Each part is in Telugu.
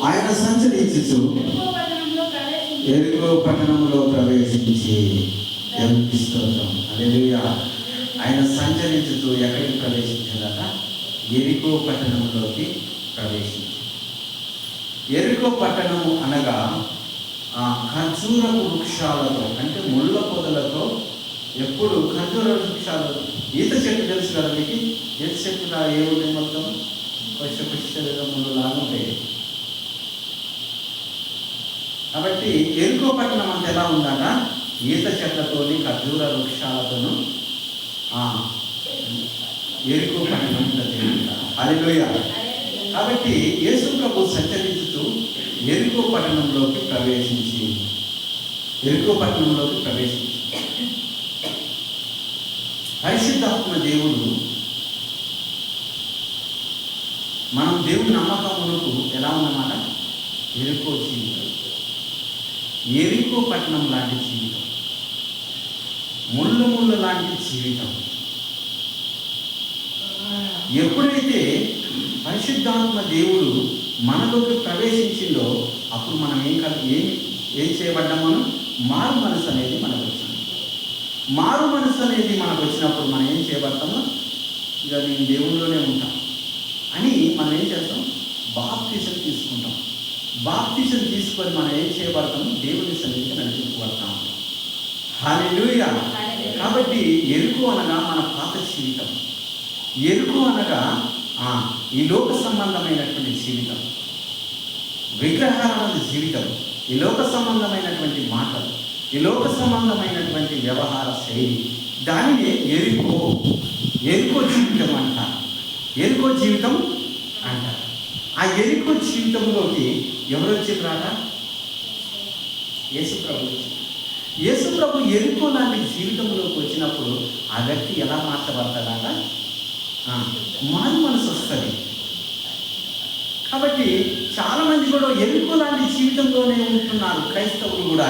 ఆయన సంచరించుచు యెరికో పట్టణంలో ప్రవేశించి, దేవునికి స్తోత్రం, హల్లెలూయా. ఆయన సంచరించుతూ ఎక్కడికి ప్రవేశించారట? యెరికో పట్టణంలోకి ప్రవేశించారు. యెరికో పట్టణము అనగా ఖర్జూరపు వృక్షాలతో, అంటే ముళ్ళ పొదలతో, ఎప్పుడు ఖర్జూర వృక్షాలు. ఈత చెట్టు తెలుసు కదా మీకు? ఈత చెట్టులా ఏముంది? మొత్తం ముళ్ళు లాగా ఉంటాయి. కాబట్టి యెరికో పట్టణం అంత ఎలా ఉందట? ఈత చెట్లతోని, ఖర్జూర వృక్షాలతోనూ యెరికో పట్టణం ఉంటుంది. హల్లెలూయా. కాబట్టి యేసు ప్రభు సంచరించుతూ యెరికో పట్టణంలోకి ప్రవేశించి పరిశుద్ధాత్మ దేవుడు, మనం దేవుని నమ్మకములకు ఎలా ఉన్నమాట? యెరికో జీవితం, యెరికో పట్టణం లాంటి జీవితం, ముళ్ళు లాంటి జీవితం. ఎప్పుడైతే పరిశుద్ధాత్మ దేవుడు మనలోకి ప్రవేశించిందో అప్పుడు మనం ఏం చేయబడ్డామో? మారు మనసు అనేది మనకు వచ్చింది. మారు మనసు అనేది మనకు వచ్చినప్పుడు మనం ఏం చేయబడతామో? ఇక నేను దేవునిలోనే ఉంటాం అని మనం ఏం చేస్తాం? బాప్తిసం తీసుకుంటాం. బాప్తిసం తీసుకొని మనం ఏం చేయబడతాము? దేవుని సన్నిధికి నడిపించబడతాము. హల్లెలూయా. కాబట్టి యెరికో అనగా మన పాత జీవితం, యెరికో అనగా ఈ లోక సంబంధమైనటువంటి జీవితం, విగ్రహాల జీవితం, ఈ లోక సంబంధమైనటువంటి మాటలు, ఈ లోక సంబంధమైనటువంటి వ్యవహార శైలి, దానినే యెరికో జీవితం అంటారు. యెరికో జీవితం అంటారు. ఆ యెరికో జీవితంలోకి ఎవరు వచ్చారట? యేసు ప్రభు యెరికో లాంటి జీవితంలోకి వచ్చినప్పుడు ఆ వ్యక్తి ఎలా మార్చబడతాడట? మారు మనసు వస్తుంది. కాబట్టి చాలామంది కూడా యెరికో లాంటి జీవితంలోనే ఉంటున్నారు. క్రైస్తవులు కూడా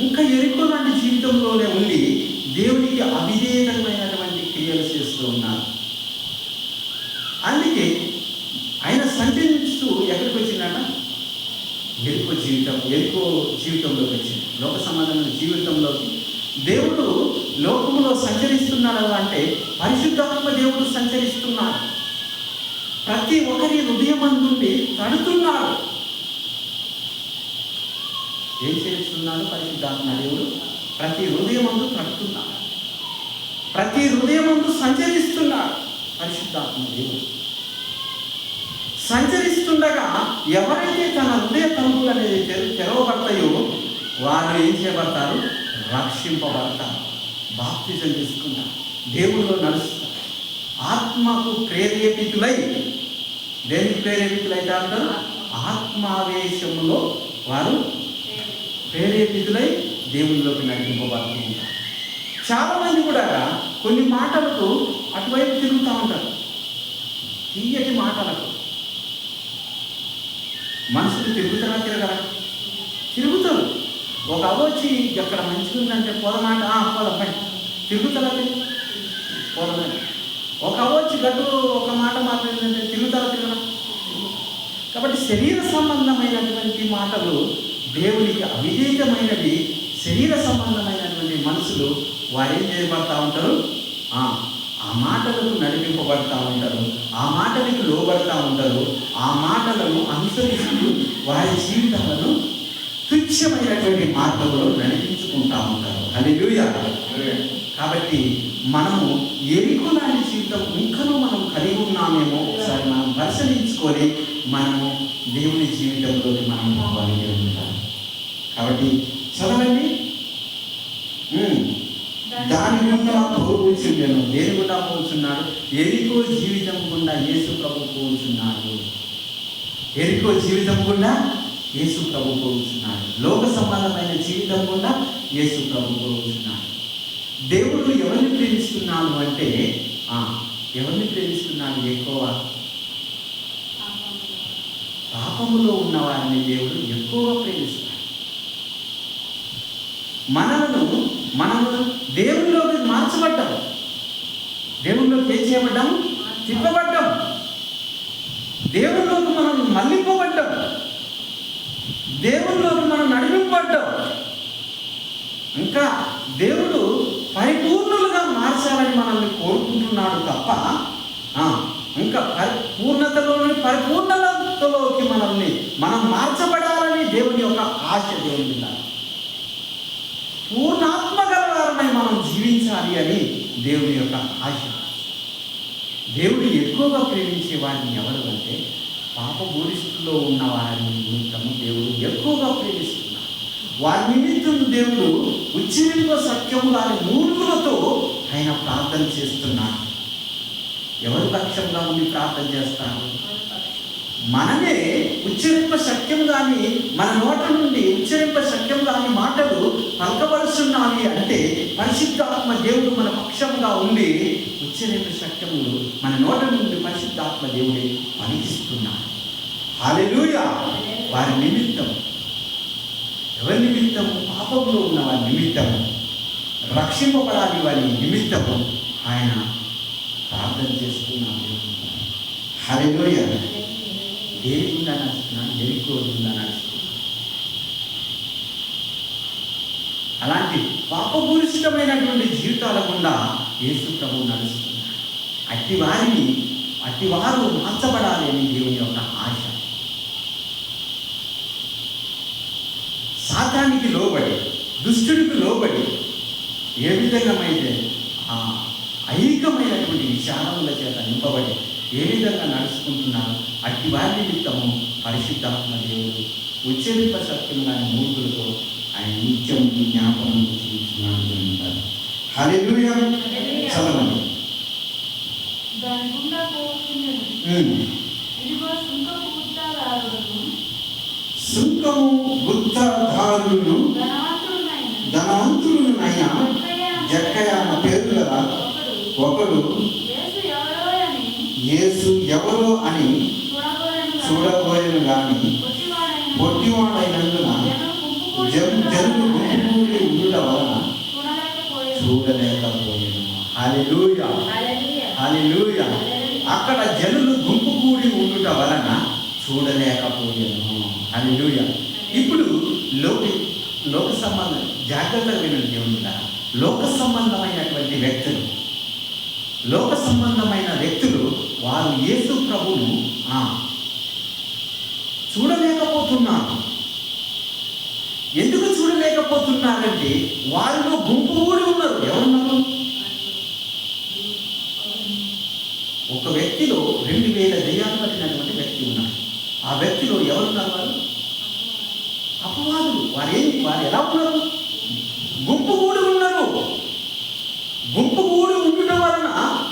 ఇంకా యెరికో లాంటి జీవితంలోనే ఉండి దేవునికి అవిధేయమైనటువంటి క్రియలు చేస్తూ ఉన్నారు. అందుకే ఆయన సంచరిస్తూ ఎక్కడికి వచ్చిందట? యెరికో జీవితంలోకి వచ్చింది. లోక సంబంధమైన జీవితంలోకి దేవుడు లోకములో సంచరిస్తున్నాడు అంటే పరిశుద్ధాత్మ దేవుడు సంచరిస్తున్నాడు. ప్రతి ఒక్కరి హృదయం నుండి తడుతున్నాడు. ఏం చేస్తున్నాడు? పరిశుద్ధాత్మ దేవుడు ప్రతి హృదయమందు తడుతున్నాడు. ప్రతి హృదయమందు సంచరిస్తున్నాడు. పరిశుద్ధాత్మ దేవుడు సంచరిస్తుండగా ఎవరైతే తన హృదయ తలుపులు అనేది తెరవబడతాయో వారు ఏం చేయబడతారు? రక్షింపబడతారు. బాప్తిజం తీసుకుంటారు. దేవుల్లో నడుస్తారు. ఆత్మకు ప్రేరేపితులై, దేనికి ప్రేరేపితులైతే అంటారు? ఆత్మావేశములో వారు ప్రేరేపితులై దేవుళ్ళలోకి నడిపింపబడుతుంటారు. చాలామంది కూడా కొన్ని మాటలకు అటువైపు తిరుగుతూ ఉంటారు. తీయటి మాటలకు మనుషులు తిరగరా? తిరుగుతారు. ఒక అవచ్చి ఎక్కడ మంచిగా ఉందంటే పోదమాట, పోదమ్మాయి తిరుగుతారా? పోదమ్మాయి. ఒక అవచ్చి గట్టు ఒక మాట మాట్లాడిందంటే తిరుగుతారా? కాబట్టి శరీర సంబంధమైనటువంటి మాటలు దేవునికి అవిధేయమైనవి. శరీర సంబంధమైనటువంటి మనుషులు వారేం చేయబడతా ఉంటారు? ఆ మాటలకు నడిపింపబడతా ఉంటారు. ఆ మాటలకు లోబడతా ఉంటారు. ఆ మాటలను అనుసరిస్తూ వారి జీవితాలను తుచ్చమైనటువంటి మార్గంలో నడిపించుకుంటా ఉంటారు. హల్లెలూయా. కాబట్టి మనము యెరికో లాంటి జీవితం ఇంకనూ మనం కలిగి ఉన్నామేమో ఒకసారి మనం పరిశీలించుకొని మనము దేవుని జీవితంలోకి మనం రావాలి ఉంటాం. కాబట్టి చదవండి. దాని గుండా పోవచ్చున్నాను. దేని గుండా పోవచ్చున్నాడు? యెరికో జీవితం గుండా యేసు ప్రభు పోవచ్చున్నాడు. యెరికో జీవితం గుండా యేసు ప్రభు పోవచ్చున్నాడు. లోక సంబంధమైన జీవితం గుండా యేసు ప్రభు పోవచ్చున్నాడు. దేవుడు ఎవరిని ప్రేమిస్తున్నాడు అంటే ఎవరిని ప్రేమిస్తున్నాడు? ఎక్కువ పాపములో ఉన్న వారిని దేవుడు ఎక్కువగా ప్రేమిస్తున్నాడు. మనము దేవునిలోకి మార్చబడ్డాం. దేవునిలోకి ఏం చేయబడ్డాము? తిప్పబడ్డాం. దేవునిలోకి మనం మళ్ళిపోబడ్డాం. దేవుళ్ళలోకి మనం నడిపింపడ్డాం. ఇంకా దేవుడు పరిపూర్ణులుగా మార్చాలని మనల్ని కోరుకుంటున్నాడు తప్ప ఇంకా పూర్ణతలోని పరిపూర్ణతలోకి మనం మార్చబడాలని దేవుని యొక్క ఆశ. దేవుని పూర్ణాత్మ గలవారమై మనం జీవించాలి అని దేవుని యొక్క ఆశ. దేవుడు ఎక్కువగా ప్రేమించే వారిని ఎవరు అంటే పాపభూరిస్థితిలో ఉన్న వారిని నిమిత్తము దేవుడు ఎక్కువగా ప్రేమిస్తున్నాడు. వారి నిమిత్తం దేవుడు ఉచ్చరింప సత్యముగాని మూర్ఖులతో ఆయన ప్రార్థన చేస్తున్నాడు. ఎవరు పక్షంగా ఉండి ప్రార్థన చేస్తారు? మనమే ఉచ్చరింప సత్యం కానీ మన నోట నుండి ఉచ్చరింప సత్యం కాని మాటలు పలకబడుతున్నాయి అంటే పరిశుద్ధాత్మ దేవుడు మన పక్షంగా ఉండి ఉచ్చరింప సత్యములు మన నోట నుండి పరిశుద్ధాత్మ దేవుడే పలికిస్తున్నాడు. హల్లెలూయా. వారి నిమిత్తం, ఎవరి నిమిత్తము? పాపంలో ఉన్న వారి నిమిత్తము, రక్షింపబడాలి వారి నిమిత్తము ఆయన ప్రార్థన చేస్తున్నాడు. హల్లెలూయా. దేనికుండా నడుస్తున్నాడు? ఎరికోకుండా నడుస్తున్నాడు. అలాంటి పాపభూరిష్టమైనటువంటి జీవితాల గుండా యేసు ప్రభువు నడుస్తున్నాడు. అట్టివారు మార్చబడాలి అని దేవుని యొక్క ఆశ. సాతానికి లోబడి, దుష్టుడికి లోబడి ఏ విధంగా అయితే ఐహికమైనటువంటి విచారముల చేత నింపబడి ఏ విధంగా నడుచుకుంటున్నారు అట్టి వారి నిమిత్తము పరిశుద్ధాత్మ దేవుడు ఉచ్చరింప సత్యం కాని మూర్ఖులతో ఆయన నిత్యం జ్ఞాపకం చేస్తున్నాడు. హల్లెలూయా. చదవండి. సుంకము గుత్తదారులు ధనవంతులైన జక్కయ్య పేరు గల ఒకడు యేసు ఎవరో అని చూడబోయేను గాని పొట్టివాడైనందున జనులు గుంపుకూడి ఉండుట వలన చూడలేకపోయాను. హల్లెలూయా. హల్లెలూయా. అక్కడ జనులు గుంపుకూడి ఉండుట వలన చూడలేకపోయాను. హల్లెలూయా. ఇప్పుడు లోక సంబంధం జాగ్రత్తగా వినండి దేవునిగా. లోక సంబంధమైనటువంటి వ్యక్తులు, లోక సంబంధమైన వ్యక్తులు వారు యేసు ప్రభువును చూడలేకపోతున్నారు. ఎందుకు చూడలేకపోతున్నారంటే వారిలో గుంపు కూడి ఉన్నారు. ఎవరున్నారు? ఒక వ్యక్తిలో 2000 దెయ్యాలు పట్టినటువంటి వ్యక్తి ఉన్నారు. ఆ వ్యక్తిలో ఎవరున్నారు? వారు అపవాదులు. వారు ఎలా ఉన్నారు? గుంపు కూడి ఉన్నారు. గుంపు కూడి ఉండటం వలన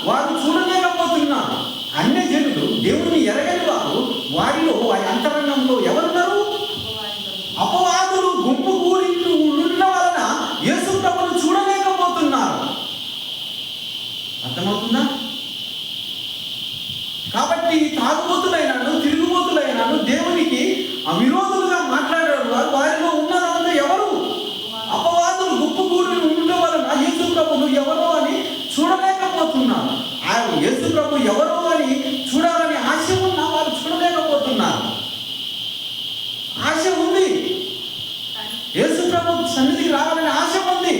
వారు చూడలేకపోతున్నారు. అన్య జనులు, దేవుడిని ఎరగని వారిలో వారి అంతరంగంలో ఎవరున్నారు? అపవాదులు గుంపు కూడి ఉండటం వలన యేసు ప్రభువును చూడలేకపోతున్నారు. అర్థమవుతుందా? కాబట్టి తాగుబోతులైనాను, తిరుగుబోతులైనాను, దేవునికి అవిరోధులుగా మాట్లాడారు వారిలో ఉన్నదంతా ఎవరు? అపవాదులు గుంపు కూడి ఉండటం వలన యేసు ప్రభువును ఎవరో అని చూడలేకపోతున్నారు. యేసు ప్రభు ఎవరో అని చూడాలని ఆశ ఉన్నా వారు చూడలేకపోతున్నారు. ఆశ ఉంది. యేసు ప్రభు సన్నిధికి రావాలని ఆశ ఉంది.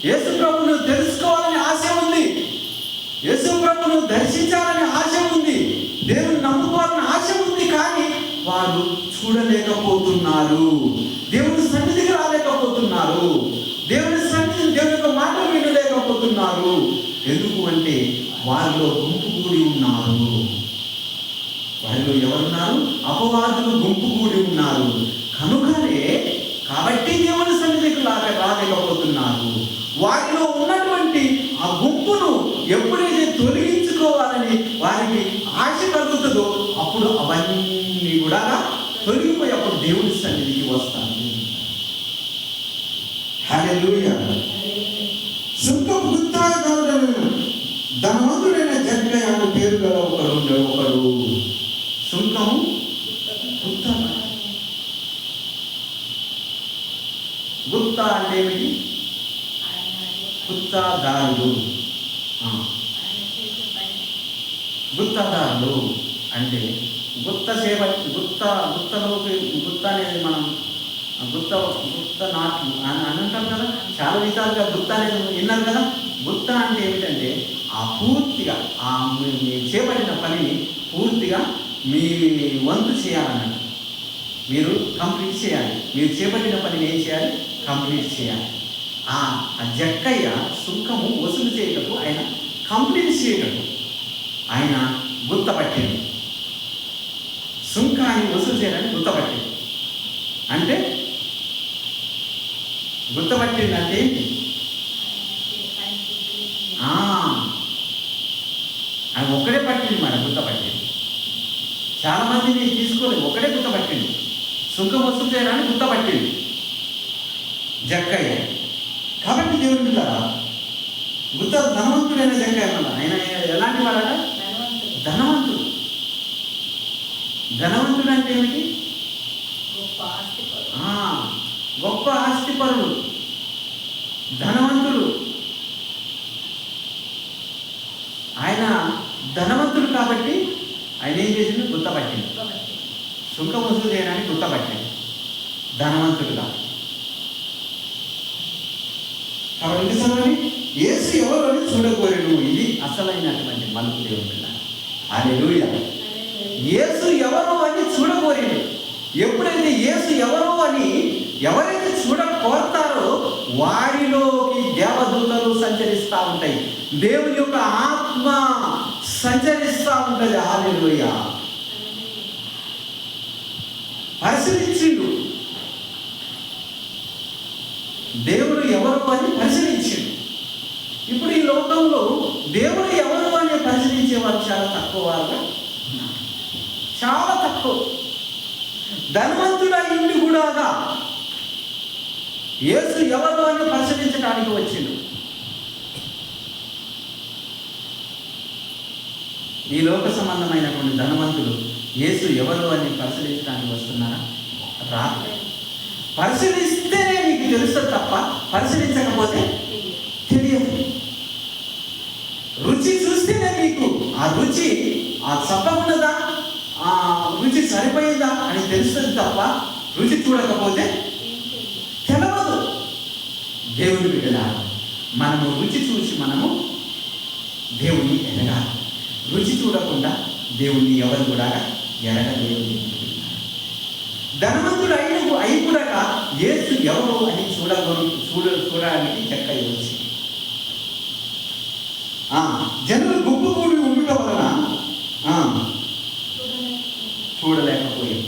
యేసు ప్రభును తెలుసుకోవాలని ఆశ ఉంది. యేసు ప్రభును దర్శించాలని ఆశ ఉంది. దేవుని నమ్ముకోవాలని ఆశ ఉంది. కానీ వారు చూడలేకపోతున్నారు. దేవుని సన్నిధికి రాలేకపోతున్నారు. దేవుని యొక్క మాటలు వినలేకపోతున్నారు. ఎందుకు అంటే వారిలో గుంపు కూడి ఉన్నారు. వారిలో ఎవరున్నారు? అపవాదులు గుంపు కూడి ఉన్నారు. కాబట్టి దేవుని సన్నిధికి రాలేకపోతున్నారు. వారిలో ఉన్నటువంటి ఆ గుంపును ఎప్పుడైతే తొలగించుకోవాలని వారికి ఆశ కలుగుతుందో అప్పుడు అవన్నీ కూడా తొలగిపోయి అప్పుడు దేవుని సన్నిధికి వస్తాను. హల్లెలూయా. సుంకపు గుత్తదారుడు ధనవంతుడైన జక్కయ్య అనే పేరు గల ఒకడు. సుంకము గుత్త అంటే ఏమిటి? గుత్తదారుడు. గుత్తదారుడు అంటే గుత్తలోకి గుత్త అనేది మనం గుత్త గుత్త నాట్లు అని అంటారు కదా, చాలా విధాలుగా గుత్త అనేది విన్నారు కదా. గుత్త అంటే ఏమిటంటే ఆ పూర్తిగా మీరు చేపట్టిన పనిని పూర్తిగా మీ వంతు చేయాలన్నట్టు, మీరు కంప్లీట్ చేయాలి. మీరు చేపట్టిన పనిని ఏం చేయాలి? కంప్లీట్ చేయాలి. ఆ జక్కయ్య సుంకము వసూలు చేయటకు, ఆయన కంప్లీట్ చేయటకు ఆయన గుర్తపట్టింది. సుంకాన్ని వసూలు చేయడానికి గుర్తపట్టింది. అంటే గుర్తపట్టింది అంటే ఏంటి? ఆయన ఒక్కడే పట్టింది మరి గుర్తపట్టింది. చాలా మందిని తీసుకోలేదు, ఒకడే గుర్తపట్టింది. సుంకం వసూలు చేయడానికి గుర్తపట్టింది జక్కయ్య. కాబట్టి దేవుడి ద్వారా గుత్త ధనవంతుడైన జక్కయ్య వల్ల ఆయన ఎలాంటి వాడట? ధనవంతుడు. ధనవంతుడు అంటే ఏమిటి? గొప్ప ఆస్తిపరుడు, ధనవంతుడు. ఆయన ధనవంతుడు కాబట్టి ఆయన ఏం చేసింది? గుర్తపట్టింది. సుంకం వసూలు చేయడానికి గుర్తపట్టింది ధనవంతుడుగా. కాబట్టి చదవండి, యేసు ఎవరు అని చూడకోరేడు. ఇది అసలైనటువంటి మలుపు దేవుని పిల్ల. హల్లెలూయా. యేసు ఎవరు అని చూడకోరేడు. ఎప్పుడైతే యేసు ఎవరు అని ఎవరైతే చూడకోరుతారో వారిలోకి దేవదూతలు సంచరిస్తూ ఉంటాయి, దేవుని యొక్క ఆత్మ సంచరిస్తూ ఉంటుంది. హల్లెలూయా. పరిశీలించిండు దేవుడు ఎవరు అని పరిశీలించిండు. ఇప్పుడు ఈ లోకంలో దేవుడు ఎవరు అని పరిశీలించే వారు చాలా తక్కువ వారుగా ఉన్నారు, చాలా తక్కువ. ధనవంతుడైంది కూడా యేసు ఎవరు అని పరిశీలించడానికి వచ్చిండు. ఈ లోక సంబంధమైనటువంటి ధనవంతులు యేసు ఎవరు అని పరిశీలించడానికి వస్తున్నారా? రాదు. పరిశీలిస్తేనే నీకు తెలుస్తుంది తప్ప పరిశీలించకపోతే తెలియదు. రుచి చూస్తేనే మీకు ఆ రుచి, ఆ ఉన్నదా, ఆ రుచి సరిపోయిందా అని తెలుస్తుంది తప్ప రుచి చూడకపోతే తెలవదు. దేవుని బిడ్డలా మనము రుచి చూసి మనము దేవుని ఎరగాలి. రుచి చూడకుండా దేవుణ్ణి ఎవరు కూడా ఎరగలేరు. ధనవంతుడు అయి కూడా యేసు ఎవరు అని చూడడానికి జక్కయ్య వచ్చి జనులు గుంపు కూడి ఉండటం వలన చూడలేకపోయాడు.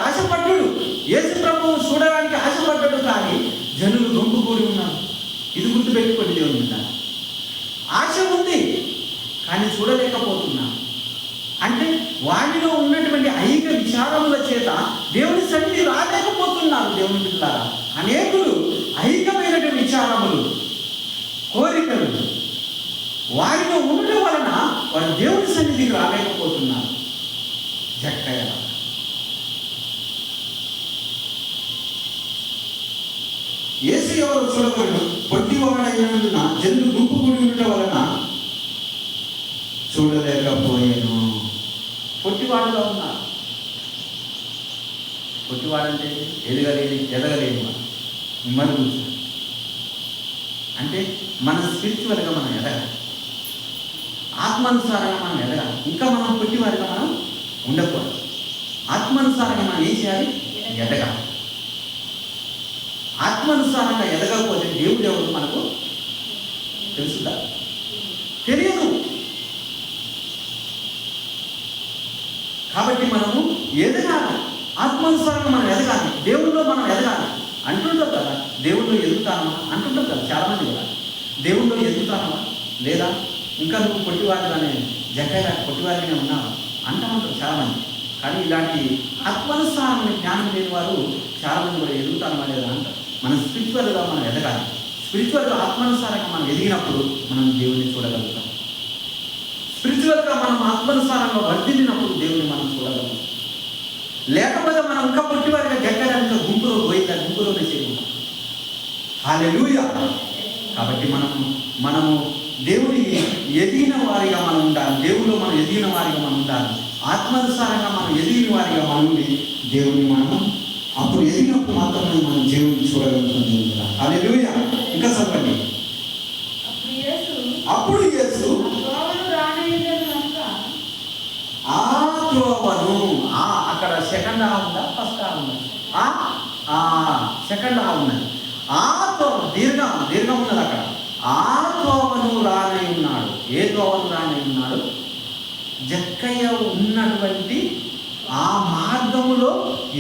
ఆశపడ్డాడు, యేసు ప్రభువు చూడడానికి ఆశపడ్డాడు, కానీ జనులు గుంపు కూడి ఉన్నారు. ఇది గుర్తుపెట్టుకోండి దేవుని మీద. ఆశ ఉంది కానీ చూడలేకపోతున్నా అంటే వారిలో ఉన్నటువంటి ఐక విచారముల చేత దేవుని సన్నిధి రాలేకపోతున్నారు. దేవుని పిల్లలారా, అనేకులు ఐకమైనటువంటి విచారములు, కోరికలు వారిలో ఉండటం వలన వారు దేవుని సన్నిధికి రాలేకపోతున్నారు. జక్కయ్య యేసు ఎవరు చూడకూడదు. పొట్టివాడైనందున జనులు గుంపు కూడి ఉండటం వలన చూడలేకపోయాను. పొట్టివాడుగా ఉన్నారు. పొట్టివాడంటే ఎదగలేని వాడు, మరుగు. అంటే మన స్పిరిచువల్గా మనం ఎదగాలి, ఆత్మానుసారంగా మనం ఎదగాలి. ఇంకా మనం పొట్టివారిగా మనం ఉండకూడదు. ఆత్మానుసారంగా మనం ఏం చేయాలి? ఎదగాలి. ఆత్మానుసారంగా ఎదగకపోతే దేవుడు ఎవరు మనకు తెలుసుదా? తెలియదు. కాబట్టి మనము ఎదగాలి, ఆత్మానుసారంగా మనం ఎదగాలి, దేవుళ్ళలో మనం ఎదగాలి. అంటుంటారు కదా, దేవుళ్ళో ఎదుగుతానమా అంటుంటారు కదా చాలామంది కూడా. దేవుళ్ళో ఎదుగుతానమా లేదా ఇంకా నువ్వు పొట్టివారిగానే జక్కయ్య పొట్టివారిగానే ఉన్నావా అంటామంటారు చాలామంది. కానీ ఇలాంటి ఆత్మానుసారమైన జ్ఞానం లేని వారు చాలామంది కూడా ఎదుగుతానమా లేదా అంటారు. మనం స్పిరిచువల్గా మనం ఎదగాలి. స్పిరిచువల్గా ఆత్మానుసారంగా మనం ఎదిగినప్పుడు మనం దేవుడిని చూడగలుగుతాం. స్పిరిచువల్గా మనం ఆత్మానుసారంగా వర్ధిల్లినప్పుడు దేవుని మనం చూడగలుగుతాం. లేకపోతే మనం ఇంకా పొట్టివారిగా జక్కడానికి గుంపులో పోయిందా, గుంపులోనే చేరుకుంటాం. హల్లెలూయా. కాబట్టి మనము దేవుడిని ఎదిగిన వారిగా మనం ఉండాలి. దేవుడిలో మనం ఎదిగిన వారిగా మనం ఉండాలి. ఆత్మానుసారంగా మనం ఎదిగిన వారిగా మనం ఉండి దేవుని మనం అప్పుడు ఎదిగినప్పుడు మాత్రమే మనం దేవుడిని చూడగలుగుతుంది. హల్లెలూయా. ఇంకా చదవండి. అప్పుడు యేసు ఆ త్రోవను, అక్కడ సెకండ్ హాఫ్ ఉందా ఫస్ట్ హాఫ్ ఉందా? సెకండ్ హాఫ్ ఉన్నది. ఆ త్రోవ దీర్ఘం ఉన్నది అక్కడ. ఆ త్రోవను రానై ఉన్నాడు. ఏ త్రోవను రానై ఉన్నాడు? జక్కయ్య ఉన్నటువంటి ఆ మార్గములో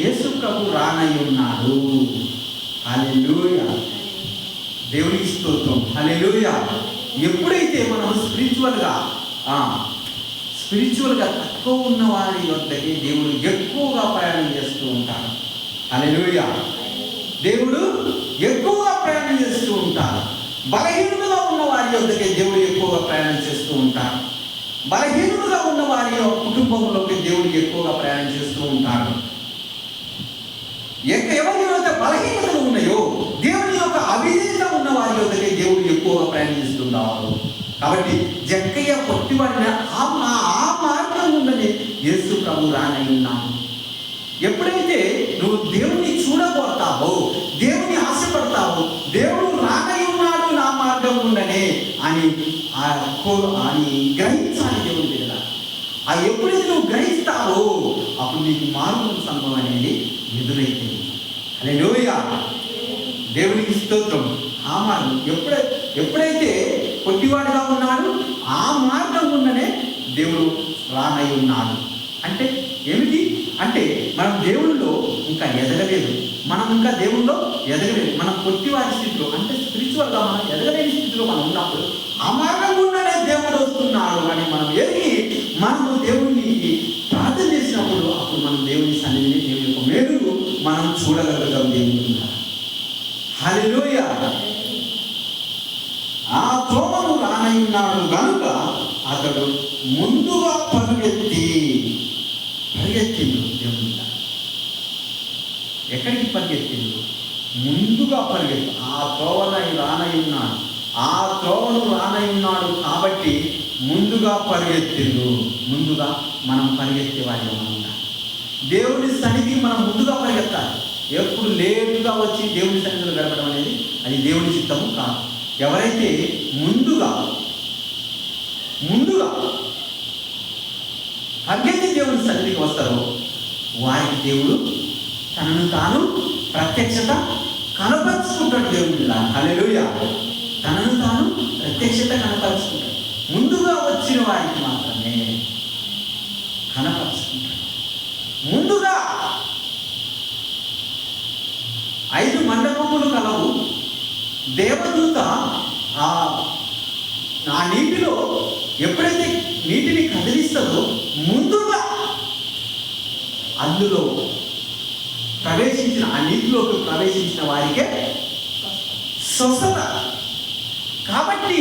యేసు ప్రభు రానై ఉన్నాడు. హల్లెలూయా. దేవునికి స్తోత్రం. హల్లెలూయా. ఎప్పుడైతే మనం స్పిరిచువల్గా తక్కువ ఉన్న వారి వద్దకి దేవుడు ఎక్కువగా ప్రయాణం చేస్తూ ఉంటాడు. హల్లెలూయా. దేవుడు ఎక్కువగా ప్రయాణం చేస్తూ ఉంటాడు. బలహీనులుగా ఉన్న వారి వద్దకే దేవుడు ఎక్కువగా ప్రయాణం చేస్తూ ఉంటాడు. బలహీనులుగా ఉన్న వారి కుటుంబంలోకి దేవుడు ఎక్కువగా ప్రయాణం చేస్తూ ఉంటాడు. ఎవరివైతే బలహీనతలు ఉన్నాయో దేవుని యొక్క అవిధేయత ఉన్న వారి వద్దకే దేవుడు ఎక్కువగా ప్రయాణం చేస్తున్నాడు. కాబట్టి జక్కయ్య పొట్టివాడిన ఆ మార్గం ఉందని యేసు ప్రభు రానై ఉన్నాను. ఎప్పుడైతే నువ్వు దేవుని చూడబోతావో, దేవుని ఆశపడతావో, దేవుడు రానై ఉన్నాడు నా మార్గం ఉండనే అని గ్రహించాలి దేవుని దగ్గర. ఎప్పుడైతే నువ్వు గ్రహిస్తావో అప్పుడు నీకు మార్గం సంభవం అనేది ఎదురైతుంది. హల్లెలూయా. దేవునికి స్తోత్రం. ఆ మార్గం ఎప్పుడైతే పొట్టివాడుగా ఉన్నాడు ఆ మార్గం ఉండనే దేవుడు రానై ఉన్నాడు. అంటే ఏమిటి అంటే మనం దేవుళ్ళలో ఇంకా ఎదగలేదు. మనం ఇంకా దేవుళ్ళలో ఎదగలేదు. మనం పొట్టివారి స్థితిలో అంటే స్పిరిచువల్గా మనం ఎదగలేని స్థితిలో మనం ఉన్నప్పుడు ఆ మార్గం ఉండనే దేవుడు వస్తున్నాడు అని మనం ఎరిగి మనము దేవుడిని ప్రార్థన చేసినప్పుడు అప్పుడు మనం దేవుని సన్నిధిని, దేవుని యొక్క మేలును మనం చూడగలుగుతాం. దేవుని హల్లెలూయా. ఆ త్రోవను రానై ఉన్నాడు గనుక అతడు ముందుగా పరిగెత్తిండు. దేవుని ఎక్కడికి పరిగెత్తిండు? ముందుగా పరిగెత్తి. ఆ త్రోవను రానై ఉన్నాడు. ఆ త్రోవను రానై ఉన్నాడు కాబట్టి ముందుగా పరిగెత్తిండు. ముందుగా మనం పరిగెత్తే వారిగా ఉండాలి. దేవుని సన్నిధికి మనం ముందుగా పరిగెత్తాలి. ఎప్పుడు లేటుగా వచ్చి దేవుని సన్నిధిలో గడపడం అనేది అది దేవుని చిత్తము కాదు. ఎవరైతే ముందుగా పరిగెత్తి దేవుని సన్నిధికి వస్తారో వారికి దేవుడు తనను తాను ప్రత్యక్షత కనపరుచుకుంటాడు. దేవుని హల్లెలూయా. తనను తాను ప్రత్యక్షత కనపరుచుకుంటాడు. ముందుగా వచ్చిన వారికి మాత్రమే కనపరుచుకుంటాడు. ముందుగా 5 మండపములు కలవు. దేవదూత ఆ నీటిలో ఎప్పుడైతే నీటిని కదిలిస్తుందో ముందుగా అందులో ప్రవేశించిన, ఆ నీటిలోకి ప్రవేశించిన వారికే స్వస్థత. కాబట్టి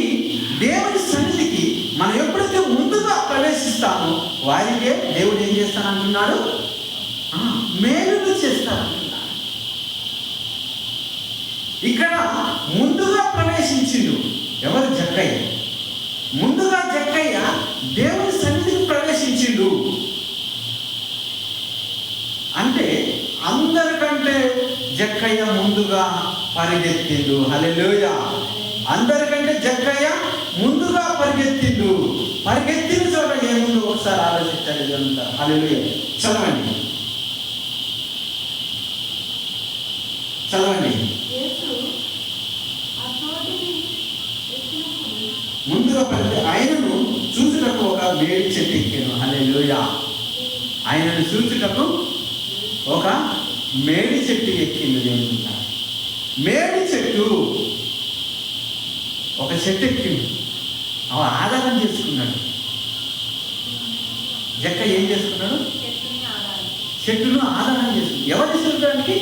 దేవుని సన్నిధికి మనం ఎప్పుడైతే ముందుగా ప్రవేశిస్తామో వారికే దేవుడు ఏం చేస్తానంటున్నాడు? మేలులు చేస్తానంటున్నాడు. ఇక్కడ ముందుగా ప్రవేశించిండు ఎవరు? జక్కయ్య. ముందుగా జక్కయ్య దేవుని సన్నిధికి ప్రవేశించిండు. అంటే అందరికంటే జక్కయ్య ముందుగా పరిగెత్తిండు. హల్లెలూయా. అందరికంటే జక్కయ్య ముందుగా పరిగెత్తిండు. పరిగెత్తిన చోట ఏముందో ఒకసారి ఆలోచించాలి. హల్లెలూయా. చదవండి. ముందుగా ఆయనను చూచుటకు ఒక మేడి చెట్టు ఎక్కాను. హల్లెలూయా. ఆయనను చూచుటకు ఒక మేడి చెట్టు ఎక్కింది. దేవుని మేడి చెట్టు ఒక చెట్టు ఎక్కింది. ఆధారం చేసుకున్నాడు. జక్క ఏం చేసుకున్నాడు? చెట్టును ఆధారం చేసుకున్నాడు. ఎవరిని చూడడానికి?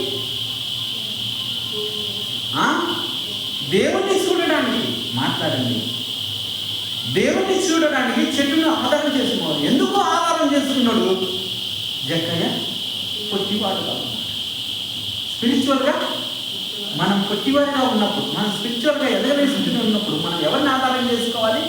దేవుణ్ణి చూడడానికి. మాట్లాడండి. దేవుణ్ణి చూడడానికి చెట్టును ఆధారం చేసుకున్నాడు. ఎందుకు ఆధారం చేసుకున్నాడు? జక్కయ్య పొట్టివాడుగా ఉన్నాడు. స్పిరిచువల్గా మనం పొట్టివాడిగా ఉన్నప్పుడు, మనం స్పిరిచువల్గా ఎదగలేని స్థితిలో ఉన్నప్పుడు మనం ఎవరిని ఆధారం చేసుకోవాలి?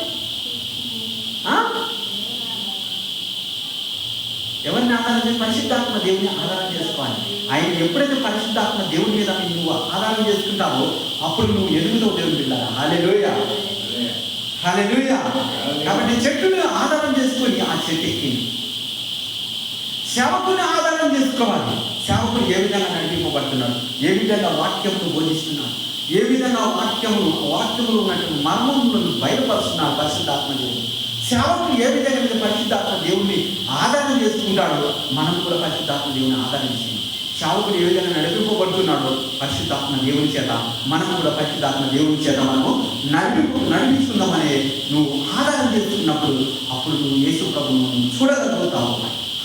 ఎవరిని ఆధారం చేసి? పరిశుద్ధాత్మ దేవుని ఆధారం చేసుకోవాలి. ఆయన ఎప్పుడైతే పరిశుద్ధాత్మ దేవుని మీద నువ్వు ఆధారం చేసుకుంటావో అప్పుడు నువ్వు ఎదుగుతావు దేవుని బిడ్డలారా. హల్లెలూయా, హల్లెలూయా. కాబట్టి చెట్టుని ఆధారం చేసుకొని ఆ చెట్టు ఎక్కింది. సేవకుని ఆధారం చేసుకోవాలి. సేవకుడు ఏ విధంగా నడిపింపబడుతున్నాడు, ఏ విధంగా వాక్యమును బోధిస్తున్నాడు, ఏ విధంగా వాక్యములు ఉన్నటువంటి మర్మములను బయలుపరుస్తున్నాడు పరిశుద్ధాత్మ దేవుడు. సేవకుడు ఏ విధంగా పరిశుద్ధాత్మ దేవుణ్ణి ఆధారం చేసుకుంటాడో మనం కూడా పరిశుద్ధాత్మ దేవుని ఆధారం చేయాలి. సేవకుడు ఏ విధంగా నడిపింపబడుతున్నాడో పరిశుద్ధాత్మ దేవుని చేత మనం కూడా పరిశుద్ధాత్మ దేవుని చేత మనము నడిపించుకుందామనే నువ్వు ఆధారం చేసుకున్నప్పుడు అప్పుడు నువ్వు యేసు ప్రభువును చూడగలుగుతావు.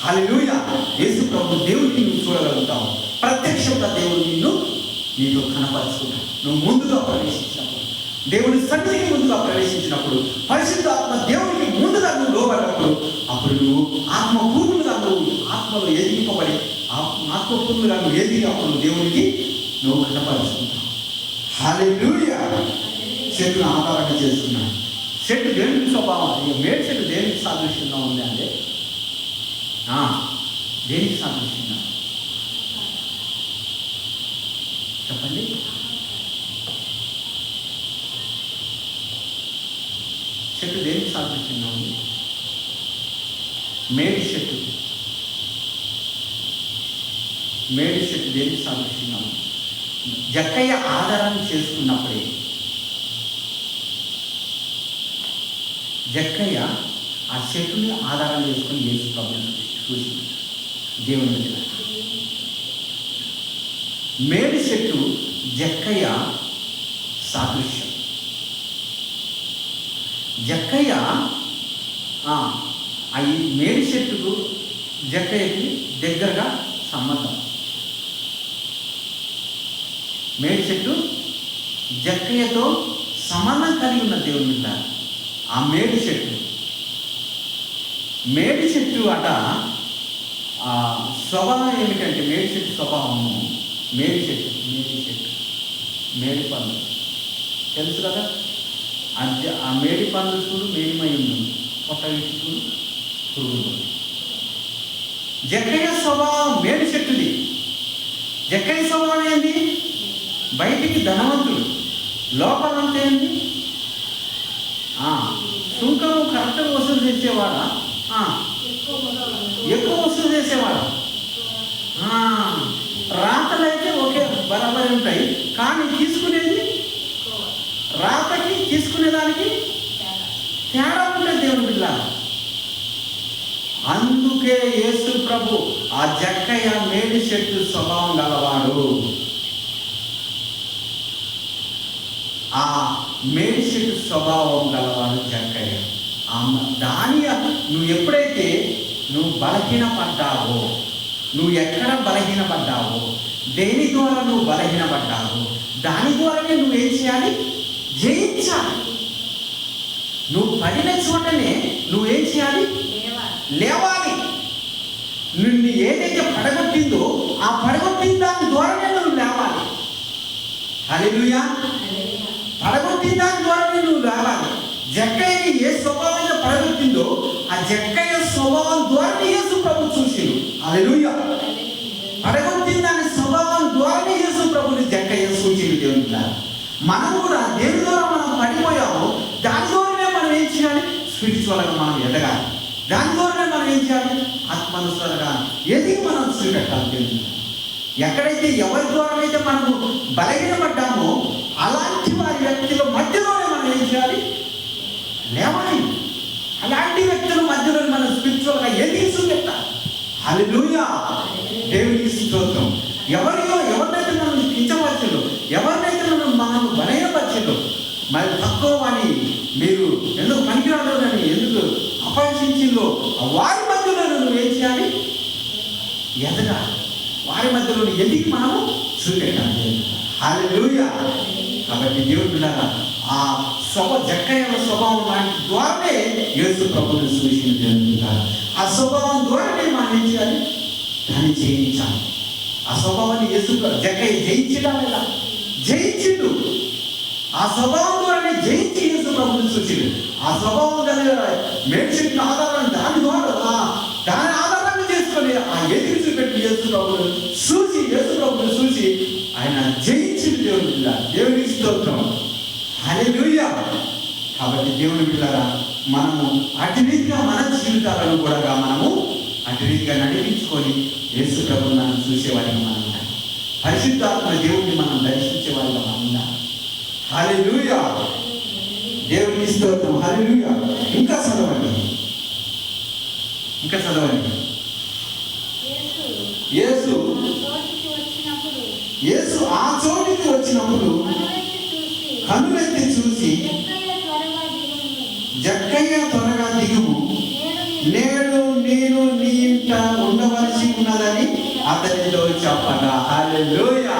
హల్లెలూయా. యేసు ప్రభు దేవుడిని నువ్వు చూడగలుగుతావు. ప్రత్యక్షంగా దేవుడు నీతో కనపరుచుకుంటావు. నువ్వు ముందుగా ప్రవేశించినప్పుడు, దేవుని సన్నిధికి ముందుగా ప్రవేశించినప్పుడు, పరిశుద్ధాత్మ దేవునికి ముందుగా నువ్వు లోబడినప్పుడు అప్పుడు నువ్వు ఆత్మపూర్ణులుగా నువ్వు ఆత్మలో ఎదిగింపబడి ఆత్మపూర్ణులుగా నువ్వు ఎదిగి అప్పుడు దేవునికి నువ్వు కనపరుచుకుంటావు. హల్లెలూయా. చెట్టును ఆధారంగా చేసుకున్నాను. చెట్టు దేవునికి స్వభావం. మేడి చెట్టు దేనికి సాదృశ్యంగా ఉంది అంటే దేనికి సాదృశ్యంగా చెప్పండి? చెట్టు దేనికి సాదృశ్యంగా ఉంది? మేడి చెట్టు దేనికి సాదృశ్యంగా ఉంది? జక్కయ్య ఆధారం చేసుకున్నప్పుడే జక్కయ్య ఆ చెట్టుని ఆధారం చేసుకుని యేసు ప్రభువుని చూసి దేవుని దగ్గర మేడి చెట్టు జక్కయ్య సాదృశ్యం. జక్కయ్య ఈ మేడి చెట్టుకు జక్కయ్యకి దగ్గరగా సంబంధం. మేడి చెట్టు జక్కయ్యతో సంబంధం కలిగి ఉన్న దేవుని మీద ఆ మేడి చెట్టు అట స్వభావం ఏమిటంటే మేడి చెట్టు స్వభావము మేడి పండు తెలుసు కదా. ఆ మేడి పండు చూడు మేడిమై ఉంది, పొట్ట వీటి చూడు పురుగు. జక్కయ్య స్వభావం మేడి చెట్టుది. జక్కయ్య స్వభావం ఏంది? బయటికి ధనవంతుడు, లోపలంతా ఏంది? సుంకము కరెక్ట్గా వసూలు చేసేవాడా? ఎక్కువ వసూలు చేసేవాడా? రాతలు అయితే ఒకే బరాబరి ఉంటాయి, కానీ తీసుకునేది రాతకి తీసుకునేదానికి తేడా ఉంటుంది దేవుని బిడ్డ. అందుకే యేసు ప్రభు ఆ జక్కయ్య మేడి చెట్టు స్వభావం గలవాడు. ఆ మేడి చెట్టు స్వభావం గలవాడు జక్కయ్య. దాని నువ్వు ఎప్పుడైతే నువ్వు బలహీనపడ్డావో, నువ్వు ఎక్కడ బలహీనపడ్డావో, దేని ద్వారా నువ్వు బలహీనపడ్డావో దాని ద్వారానే నువ్వేం చేయాలి? జయించాలి. నువ్వు పడిన చోటనే నువ్వేం చేయాలి? లేవాలి. నిన్ను ఏదైతే పడగొట్టిందో ఆ పడగొట్టిన దాని ద్వారానే నువ్వు లేవాలి. హల్లెలూయా. పడగొట్టిన దాని ద్వారానే నువ్వు లేవాలి. జక్కయ్యని ఏ స్వభావంగా పడగొట్టిందో ఆ జక్కయ్య స్వభావం ద్వారానే యేసు ప్రభు చూసిండు. హల్లెలూయా. పడగొట్టిన దాని స్వభావం ద్వారానే యేసు ప్రభుని జక్కయ్య చూసిండు. దేవుని మనం కూడా దేని ద్వారా మనం పడిపోయామో దాని ద్వారానే మనం ఏం చేయాలి? స్పిరిచువల్గా మనం ఎదగాలి. దాని ద్వారానే మనం ఏం చేయాలి? ఆత్మానుసారంగా ఎదిగి మనం చూపెట్టాలి. ఎక్కడైతే ఎవరి ద్వారా అయితే మనము బలహీనపడ్డామో అలాంటి వారి వ్యక్తుల మధ్యలోనే మనం ఏం చేయాలి? లేవాలి. అలాంటి వ్యక్తుల మధ్యలో మనం స్పిరిచువల్గా ఎదిగి చూపెట్టాలి. హల్లెలూయా. దేవునికి స్తోత్రం. ఎవరినైతే మనం కించపరచలో, ఎవరినైతే మనం బలహీనపరచలో, మరి తక్కువ అని మీరు ఎందుకు పనికిరాలని ఎందుకు అపహసించిందో వారి మధ్యలో నువ్వు ఏం చేయాలి? ఎదగాలి. వారి మధ్యలో ఎదిగి మనము చూపెట్టాలి. హల్లెలూయా. కాబట్టి దేవుడు ఆ జక్కయ్య స్వభావం లాంటి ద్వారానే యేసు ప్రభువుని సూచించాలి. ఆ స్వభావం ద్వారానే మనం ఏం చేయాలి? దాన్ని జయించాలి. ఆ స్వభావాన్ని యేసు జక్కయ్య జయించడం లేదా? జయించిండు. ఆ స్వభావం ద్వారానే జయించి యేసు ప్రభువుని సూచించాడు. ఆ స్వభావం మేడి చెట్టు ఆధారం దాని ద్వారా దాని ఆధారంగా చేసుకున్నాడు. శోధనని ఆ ఎదురు చూపెట్టి యేసుప్రభుని చూసి ఆయన జయించిన దేవుని బిడ్డ. దేవునికి స్తోత్రం. హల్లెలూయా. కాబట్టి దేవుని బిడ్డలారా, మనము అటు రీతిగా మన జీవితాలను కూడా మనము అటు రీతిగా నడిపించుకొని యేసు ప్రభువుని మనం చూసేవాడిగా మనం ఉండాలి. పరిశుద్ధాత్మ దేవుడిని మనం దర్శించేవాడిగా మనం ఉండాలి. హల్లెలూయా. దేవునికి స్తోత్రం. హల్లెలూయా. ఇంకా చదవండి. యేసు ఆ చోటికి వచ్చినప్పుడు కనులెత్తి చూసి, జక్కయ్య త్వరగా దిగుము, నేడు నేను నీ ఇంట ఉండవలసి ఉన్నదని అతనితో చెప్పగా. హల్లెలూయా.